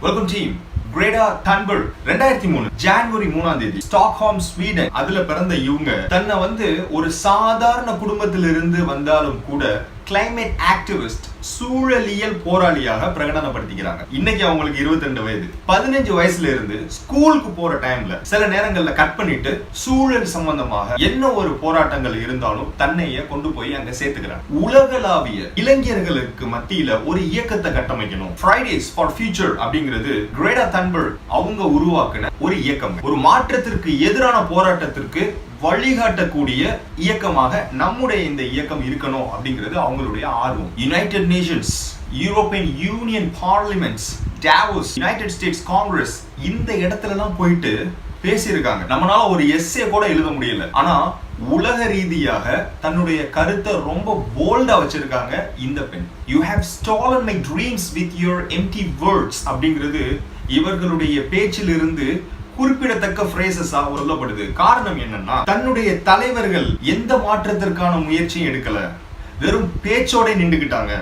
Welcome team. Greta Thunberg 2003 ஜனவரி 3ஆம் தேதி ஸ்டாக்ஹோம் ஸ்வீடன் அதுல பிறந்த இவங்க தன்னை ஒரு சாதாரண குடும்பத்திலிருந்து வந்தாலும் கூட கிளைமேட் ஆக்டிவிஸ்ட் சூழலியல் போராளியாக பிரகடனப்படுத்திக்கிறாங்க. இன்னைக்கு அவங்களுக்கு 22 வயது. 15 வயசுல இருந்து ஸ்கூலுக்கு போற டைம்ல சில நேரங்கள்ல கட் பண்ணிட்டு சூழல் சம்பந்தமாக என்ன ஒரு போராட்டங்கள் இருந்தாலும் தன்னைய கொண்டு போய் அங்க சேர்த்துக்கிறாங்க. உலகளாவிய இளைஞர்களுக்கு மத்தியில ஒரு இயக்கத்தை கட்டமைக்கணும். ஃப்ரைடேஸ் ஃபார் ஃபியூச்சர் அப்படிங்கிறது கிரேடா தன்பர்க் அவங்க உருவாக்குன ஒரு இயக்கம். ஒரு மாற்றத்திற்கு எதிரான போராட்டத்திற்கு வழிகாட்டக்கூடிய இயக்கமாக நம்முடைய இந்த இயக்கம் இருக்கணும் அப்படிங்கிறது அவங்களுடைய ஆர்வம். United Nations, European union parliament's, Davos, United states Congress இந்த இடத்துலலாம் போயிட்டு பேசியிருக்காங்க. நம்மளால ஒரு எஸ்ஸே கூட எழுத முடியல. ஆனா உலக ரீதியாக தன்னுடைய கருத்தை ரொம்ப போல்டா வச்சிருக்காங்க இந்த பெண். You have Stallone my dreams with your empty words அப்படிங்கிறது இவர்களுடைய பேச்சிலிருந்து குறிப்பிடத்தக்க பிரேசஸா சொல்லப்படுது. காரணம் என்னன்னா, தன்னுடைய தலைவர்கள் எந்த மாற்றத்திற்கான முயற்சியும் எடுக்கல, வெறும் பேச்சோட நின்றுகிட்டாங்க.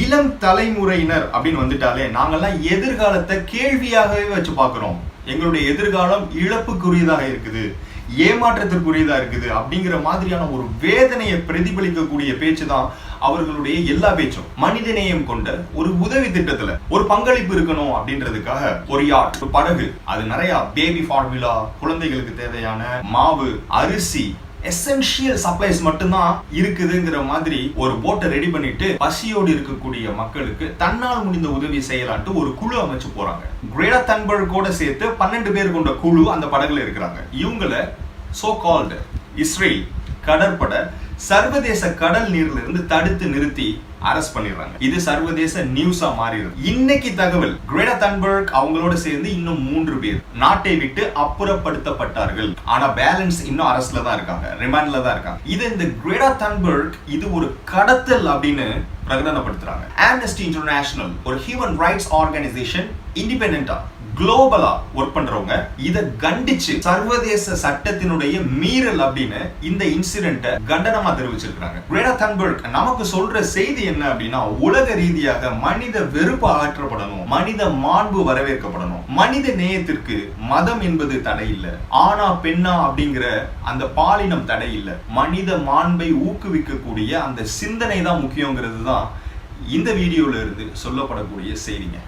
இளம் தலைமுறையினர் அப்படின்னு வந்துட்டாலே நாங்கெல்லாம் எதிர்காலத்தை கேள்வியாகவே வச்சு பார்க்கிறோம். எங்களுடைய எதிர்காலம் இழப்புக்குரியதாக இருக்குது, ஏமாற்றத்திற்குரியதா இருக்குது அப்படிங்கிற மாதிரியான ஒரு வேதனையை பிரதிபலிக்கக்கூடிய பேச்சு தான் அவர்களுடைய எல்லா பேச்சும். மனிதநேயம் கொண்ட ஒரு உதவி திட்டத்துல ஒரு பங்களிப்பு இருக்கணும் அப்படின்றதுக்காக ஒரு யாட், ஒரு படகு, அது நிறைய பேபி ஃபார்முலா, குழந்தைகளுக்கு தேவையான மாவு, அரிசி, எசென்ஷியல் சப்ளைஸ் மட்டும்தான் இருக்குதுங்கிற மாதிரி ஒரு போட்டை ரெடி பண்ணிட்டு பசியோடு இருக்கக்கூடிய மக்களுக்கு தன்னால் முடிந்த உதவி செய்யலான்ட்டு ஒரு குழு அமைச்சு போறாங்க. கிரேடா தன்பர்க்கோட சேர்த்து 12 பேர் கொண்ட குழு அந்த படகுல இருக்கிறாங்க. இவங்கள சோ கால்டு இஸ்ரேல் கடற்படை சர்வதேச கடல் நீர்ல இருந்து தடுத்து நிறுத்தி அரெஸ்ட் பண்ணிடுறாங்க. இது சர்வதேச நியூஸா மாறிடுது. இன்னைக்கு தகவல், கிரேடா தன்பர்க் அவங்களோட சேர்ந்து இன்னும் 3 பேர் நாட்டை விட்டு அப்புறப்படுத்தப்பட்டார்கள். ஆனா பேலன்ஸ் இன்னும் அரஸ்ட்ல தான் இருக்காங்க, ரிமாண்ட்ல தான் இருக்காங்க. இது இந்த கிரேடா தன்பர்க் இது ஒரு கடத்தல் அப்படின்னு பிரகடனப்படுத்துறாங்க. ஆம்னஸ்டி இன்டர்நேஷனல் ஒரு ஹியூமன் ரைட்ஸ் ஆர்கனைசேஷன் இண்டிபெண்டன்டா குளோபலா ஒர்க் பண்றவங்க இத கண்டிச்சு சர்வதேச சட்டத்தினுடைய மீறல் அப்படின்னு இந்த இன்சிடென்ட்டை கண்டனமா தெரிவிச்சிருக்காங்க. கிரேடா தன்பர்க் நமக்கு சொல்ற செய்தி என்ன அப்படின்னா, உலக ரீதியாக மனித வெறுப்பு அகற்றப்படணும், மனித மாண்பு வரவேற்கப்படணும், மனித நேயத்திற்கு மதம் என்பது தடை இல்லை, ஆனா பெண்ணா அப்படிங்கிற அந்த பாலினம் தடை இல்லை, மனித மாண்பை ஊக்குவிக்கக்கூடிய அந்த சிந்தனை தான் முக்கியங்கிறது தான் இந்த வீடியோல இருந்து சொல்லப்படக்கூடிய செய்திங்க.